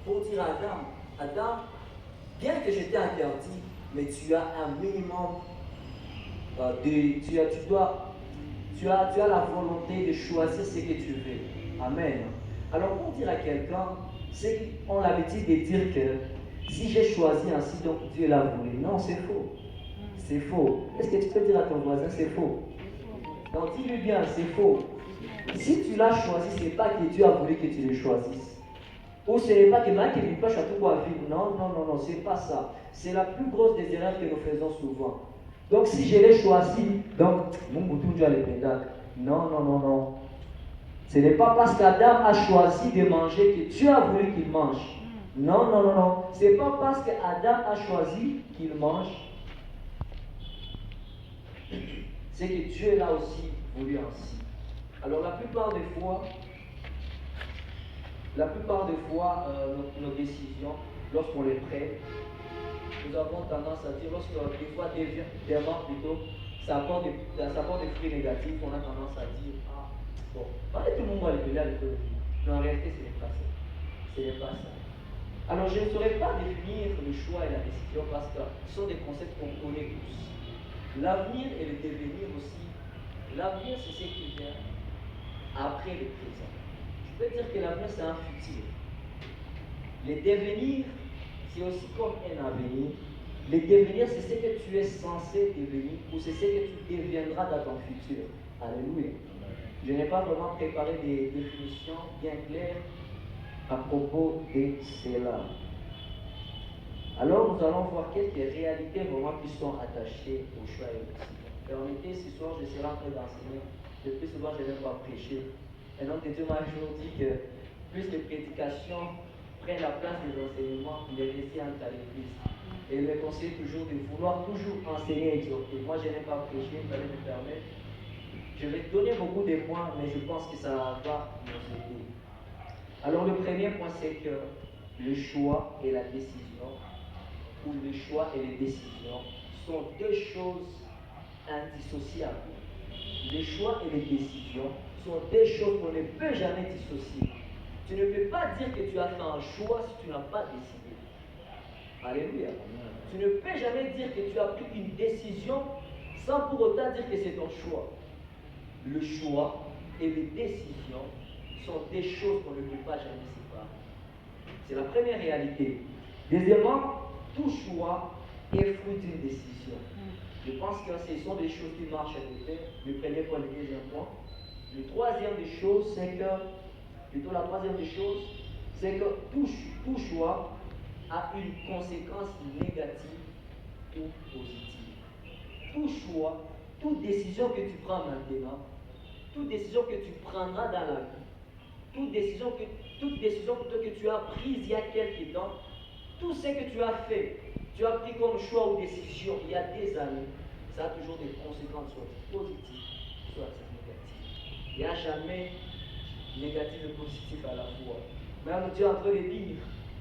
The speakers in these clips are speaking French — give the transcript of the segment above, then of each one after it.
pour dire à Adam, Adam, bien que je t'ai interdit, mais tu as un minimum tu as la volonté de choisir ce que tu veux. Amen. Alors pour dire à quelqu'un, ceux qui ont l'habitude de dire que si j'ai choisi ainsi, donc Dieu l'a voulu. Non, c'est faux. C'est faux. Est-ce que tu peux dire à ton voisin, c'est faux? Donc dis-lui bien, c'est faux. Si tu l'as choisi, ce n'est pas que Dieu a voulu que tu le choisisses. Ou ce n'est pas que Mike ne pas à tout à vivre. Non, non, non, non, c'est pas ça. C'est la plus grosse des erreurs que nous faisons souvent. Donc si je l'ai choisi, donc mon bouton Dieu a les pédales. Non, non, non, non. Ce n'est pas parce qu'Adam a choisi de manger que Dieu a voulu qu'il mange. Non, non, non, non. Ce n'est pas parce qu'Adam a choisi qu'il mange. C'est que Dieu l'a aussi voulu ainsi. Alors la plupart des fois, nos décisions, lorsqu'on les prend, nous avons tendance à dire, lorsque des fois plutôt, ça apporte des fruits négatifs, on a tendance à dire, ah, bon, tout le monde va l'épeler à l'école. Mais en réalité, ce n'est pas ça. Ce n'est pas ça. Alors, je ne saurais pas définir le choix et la décision parce que ce sont des concepts qu'on connaît tous. L'avenir et le devenir aussi. L'avenir, c'est ce qui vient après le présent. Je peux dire que l'avenir, c'est un futur. Le devenir, c'est aussi comme un avenir. Le devenir, c'est ce que tu es censé devenir ou c'est ce que tu deviendras dans ton futur. Alléluia. Je n'ai pas vraiment préparé des définitions bien claires à propos de cela. Alors, nous allons voir quelques réalités vraiment qui sont attachées au choix et au décision. Permettez, ce soir, je serai en train d'enseigner. Le plus souvent, je n'aime pas prêcher. Un homme de Dieu m'a toujours dit que plus les prédications prennent la place des enseignements, il est resté entre l'église. Et il me conseille toujours de vouloir toujours enseigner et exhorter. Moi, je n'aime pas prêcher, il fallait me permettre. Je vais donner beaucoup de points, mais je pense que ça va nous aider. Alors, le premier point, c'est que le choix et la décision, ou le choix et les décisions, sont deux choses indissociables. Les choix et les décisions sont des choses qu'on ne peut jamais dissocier. Tu ne peux pas dire que tu as fait un choix si tu n'as pas décidé. Alléluia. Tu ne peux jamais dire que tu as pris une décision sans pour autant dire que c'est ton choix. Le choix et les décisions sont des choses qu'on ne peut pas jamais séparer. C'est la première réalité. Deuxièmement, tout choix est fruit d'une décision. Je pense que ce sont des choses qui marchent à côté. Le premier point, le deuxième point. La troisième des choses, c'est que tout choix a une conséquence négative ou positive. Tout choix, toute décision que tu prends maintenant, toute décision que tu prendras dans la vie, toute décision que tu as prise il y a quelques temps, tout ce que tu as fait, tu as pris comme choix ou décision il y a des années, ça a toujours des conséquences soit positives, soit négatives. Il n'y a jamais négatif et positif à la fois. Même Dieu est en train de dire,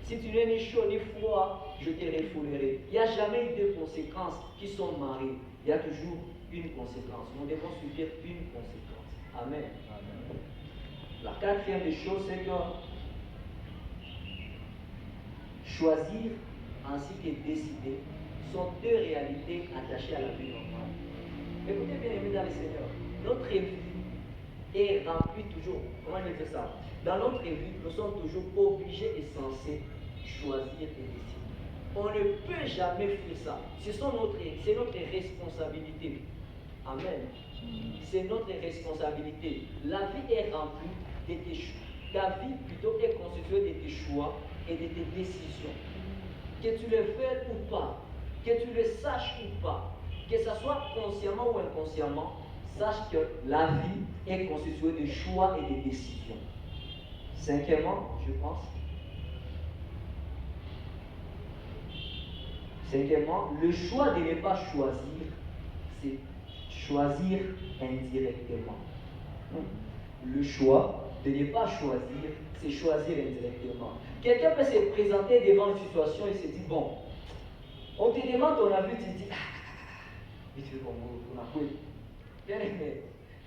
si tu n'es ni chaud ni froid, je te refoulerai. Il n'y a jamais deux conséquences qui sont mariées. Il y a toujours une conséquence. Nous devons subir une conséquence. Amen. Amen. La quatrième des choses, c'est que choisir ainsi que décider sont deux réalités attachées à la vie normale. Écoutez bien aimés dans le Seigneur, notre vie est remplie toujours, comment je vais dire ça? Dans notre vie, nous sommes toujours obligés et censés choisir et décider. On ne peut jamais fuir ça. C'est notre responsabilité. Amen. C'est notre responsabilité. La vie est remplie de tes choix. Ta vie plutôt est constituée de tes choix et de tes décisions. Que tu le veuilles ou pas, que tu le saches ou pas, que ce soit consciemment ou inconsciemment, sache que la vie est constituée de choix et de décisions. Cinquièmement, je pense. Cinquièmement, le choix de ne pas choisir, c'est choisir indirectement. Le choix de ne pas choisir, c'est choisir indirectement. Quelqu'un peut se présenter devant une situation et se dit, bon, on te demande ton avis, tu dis, mais tu veux qu'on a quoi? Bien aimé,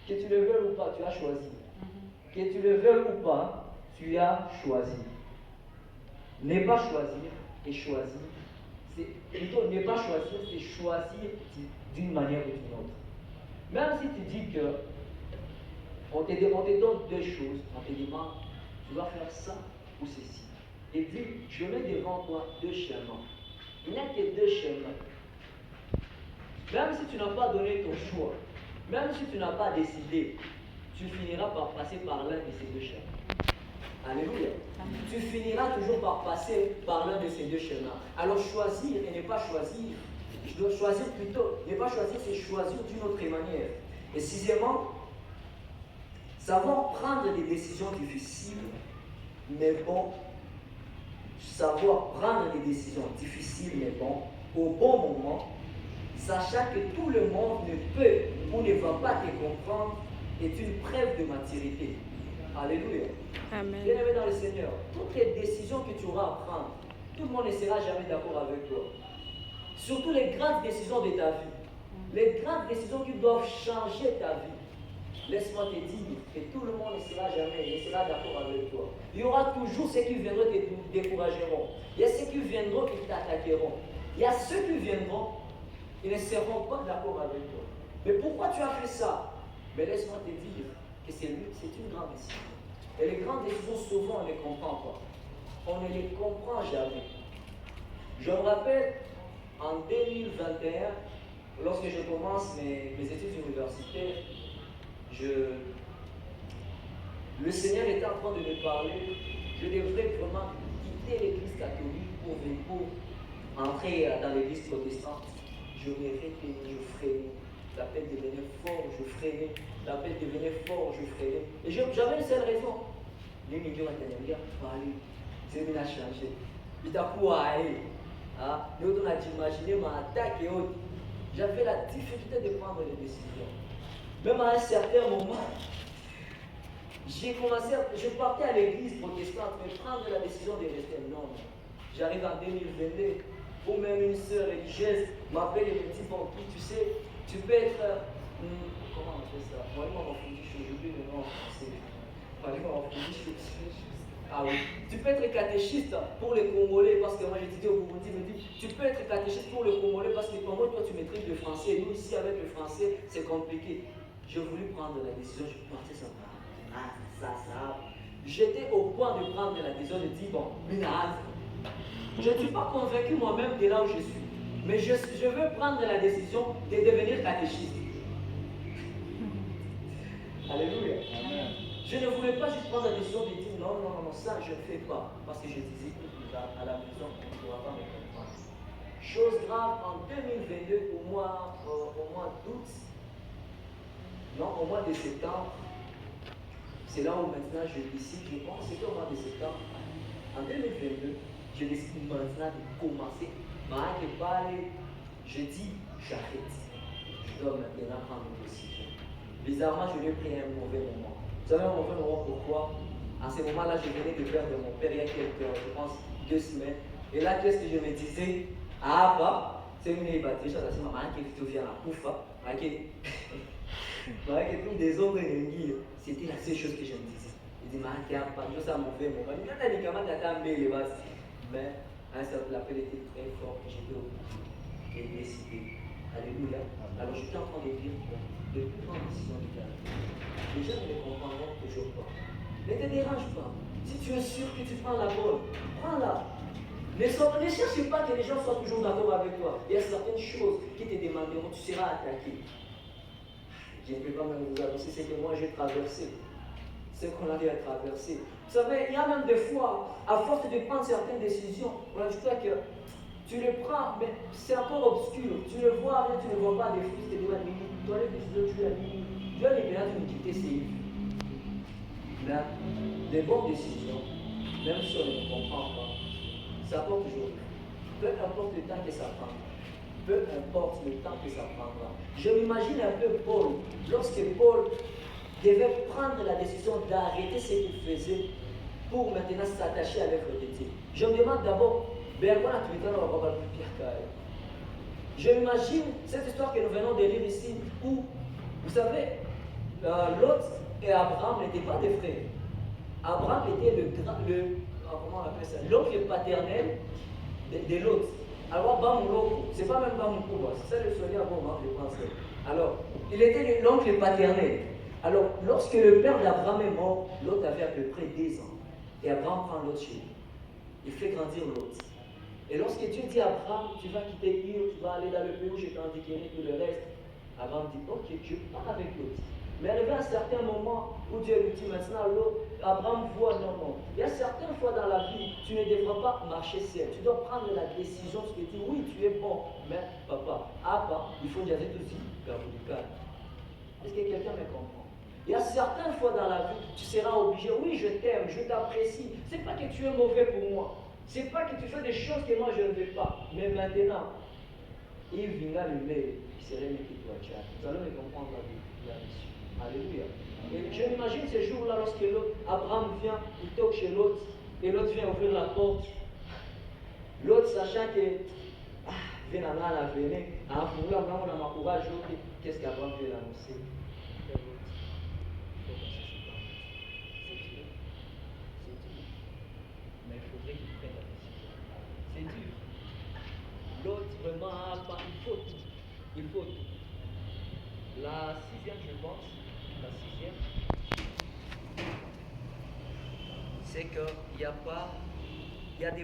que tu le veuilles ou pas, tu as choisi. Que tu le veuilles ou pas, tu as choisi. Ne pas choisir et choisir. Plutôt, ne pas choisir, c'est choisir d'une manière ou d'une autre. Même si tu dis que on te donne deux choses, on te demande, tu vas faire ça ou ceci. Et puis, je mets devant toi deux chemins. Il n'y a que deux chemins. Même si tu n'as pas donné ton choix, même si tu n'as pas décidé, tu finiras par passer par l'un de ces deux chemins. Alléluia. Tu finiras toujours par passer par l'un de ces deux chemins. Alors choisir et ne pas choisir. Je dois choisir plutôt. Ne pas choisir, c'est choisir d'une autre manière. Et sixièmement, savoir prendre des décisions difficiles, mais bon. Savoir prendre des décisions difficiles, mais bon, au bon moment, sachant que tout le monde ne peut ou ne va pas te comprendre, est une preuve de maturité. Alléluia. Amen. Bien-aimé dans le Seigneur, toutes les décisions que tu auras à prendre, tout le monde ne sera jamais d'accord avec toi. Surtout les grandes décisions de ta vie. Les grandes décisions qui doivent changer ta vie. Laisse-moi te dire que tout le monde ne sera d'accord avec toi. Il y aura toujours ceux qui viendront te décourageront. Il y a ceux qui viendront qui t'attaqueront. Il y a ceux qui viendront, ils ne seront pas d'accord avec toi. Mais pourquoi tu as fait ça? Mais laisse-moi te dire que c'est une grande décision. Et les grandes décisions, souvent, on ne les comprend pas. On ne les comprend jamais. Je me rappelle, en 2021, lorsque je commence mes études universitaires, le Seigneur était en train de me parler. Je devrais vraiment quitter l'église catholique pour entrer dans l'église protestante. Je me retenais, je freinais. L'appel devenait fort, je freinais. L'appel devenait fort, je freinais. Et j'avais une seule raison. Les millions d'années, parler. C'est venu à changer. Puis t'as quoi à aller. Nous, on a imaginé ma attaque et autres. J'avais la difficulté de prendre des décisions. Même à un certain moment, je partais à l'église protestante, mais prendre la décision de rester. Non. J'arrive en 2022, ou même une sœur religieuse m'appelle et me dit, bon, tu sais, tu peux être, comment on appelle ça? Moi, j'oublie le nom en français. Ah oui. Tu peux être catéchiste pour les Congolais, parce que moi j'étudie au Burundi, me dit, tu peux être catéchiste pour les Congolais, parce que pour moi, toi, tu maîtrises le français, et nous, ici, avec le français, c'est compliqué. J'ai voulu prendre la décision, je partais ça. J'étais au point de prendre la décision, je dis, bon, je ne suis pas convaincu moi-même de là où je suis, mais je veux prendre la décision de devenir catéchiste. Alléluia. Amen. Je ne voulais pas juste prendre la décision de dire, non, ça je ne fais pas, parce que je disais, à la maison, on ne pourra pas me comprendre. Chose grave, en 2022, au mois d'août, non, au mois de septembre, c'est là où maintenant je décide, je pense, c'était au mois de septembre, en 2022, je décide maintenant de commencer, je dis, j'arrête, je dois maintenant prendre une décision. Bizarrement, je lui ai pris un mauvais moment. Vous savez un mauvais moment pourquoi? À ce moment-là, je venais de perdre mon père il y a quelques, je pense, 2 semaines, et là, qu'est-ce que je me disais? C'est une ébattie, je suis maman qui vient à Koufa, des hommes c'était la seule chose que je me disais. Il dit, mais ça m'a fait mon mais l'appel était très fort, j'étais au bout. J'ai décidé. Alléluia. Alors je suis en train de dire que les plus grandes décisions du cœur, les gens ne les comprendront toujours pas. Ne te dérange pas. Si tu es sûr que tu prends la bonne, prends-la. Ne cherche pas que les gens soient toujours d'accord avec toi. Il y a certaines choses qui te demanderont, tu seras attaqué. Je ne peux pas même vous annoncer ce que moi j'ai traversé, ce qu'on a eu à traverser. Vous savez, il y a même des fois, à force de prendre certaines décisions, on a dit que tu le prends, mais c'est encore obscur. Tu ne vois rien, tu ne vois pas des fruits, tu te dis, toi les décisions, tu l'as dit, Dieu est bien de nous quitter ses vies. Mais des bonnes décisions, même si on ne comprend pas, ça porte toujours. Peu importe le temps que ça prend. Peu importe le temps que ça prendra. Je m'imagine un peu Paul, lorsque Paul devait prendre la décision d'arrêter ce qu'il faisait pour maintenant s'attacher à l'œuvre de Dieu. Je me demande d'abord, je m'imagine cette histoire que nous venons de lire ici, où, vous savez, Lot et Abraham n'étaient pas des frères. Abraham était comment on appelle ça, l'oncle paternel de l'autre. Alors, c'est pas même Bamoukou, c'est ça le soleil avant, je pense. Alors, il était l'oncle paternel. Alors, lorsque le père d'Abraham est mort, l'autre avait à peu près 10 ans. Et Abraham prend l'autre chez lui. Il fait grandir l'autre. Et lorsque Dieu dit à Abraham, tu vas quitter Hir, tu vas aller dans le pays où je t'ai indiqué tout le reste, Abraham dit, ok, je pars avec l'autre. Mais arrivé à un certain moment où Dieu lui dit maintenant, Abraham voit, non. Il y a certaines fois dans la vie, tu ne devras pas marcher seul. Tu dois prendre la décision, tu te dis, oui, tu es bon, mais papa, il faut dire aussi, est-ce que quelqu'un me comprend? Il y a certaines fois dans la vie, tu seras obligé, oui, je t'aime, je t'apprécie. Ce n'est pas que tu es mauvais pour moi. Ce n'est pas que tu fais des choses que moi je ne veux pas. Mais maintenant, il viendra le mail qui serait mieux que toi, nous allons le comprendre la mission. Alléluia. Et je m'imagine ce jour-là, lorsque Abraham vient, il toque chez l'autre, et l'autre vient ouvrir la porte. L'autre, sachant que, vient à la venue, en voulant vraiment dans ma courage, qu'est-ce qu'Abraham vient l'annoncer? Mais il faudrait qu'il prenne la décision. C'est dur. L'autre, vraiment, il faut tout. La 6e, je pense, la 6e, c'est qu'il n'y a pas, il y a des